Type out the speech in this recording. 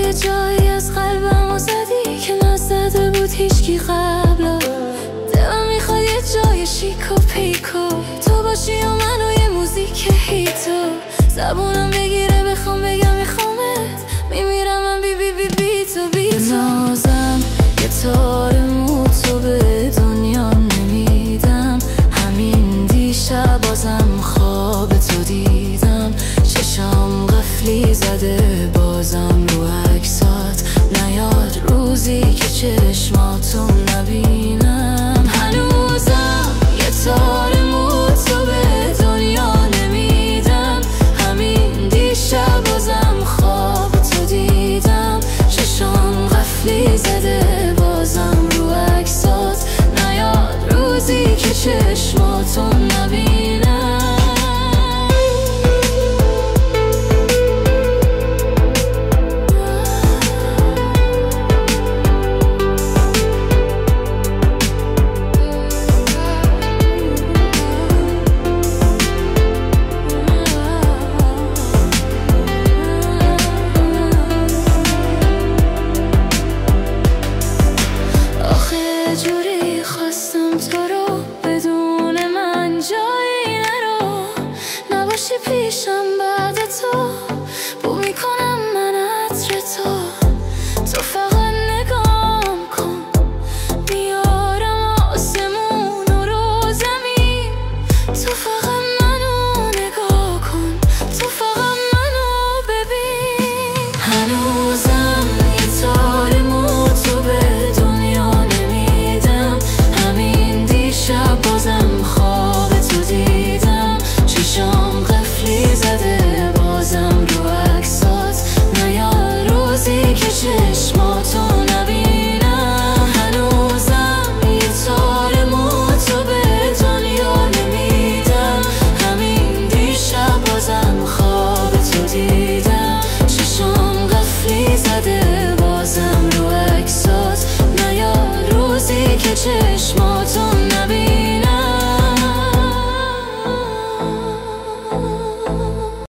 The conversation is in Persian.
یه جایی از قلبم و زدی که نزده بود هیچکی قبلا. دلم میخواد یه جای شیک و پیکو تو باشی و من و یه موزیک هیتو. زبونم بگیره بخوام بگم میخوامت، میمیرم من بی بی بی بی تو بی تو. نازم یه تار مو تو به دنیا نمیدم. همین دیشب بازم خواب تو دیدم. چشام قفلی زده بازم رو عکسات نیاد روزی که چشماتو نبینم. هنوزم یه تار مو تو به دنیا نمیدم. همین دیشب بازم خواب تو دیدم. چشام قفلی زده بازم رو عکسات نیاد روزی که چشماتو نبینم. جوری خواستم تو رو بدون من جایی نرو. نباشی پیشم بعد تو بو میکنم من عطر تو. تو فقط نگام کن میارم آسمون رو زمین. تو فقط منو نگاه کن، تو فقط منو ببین.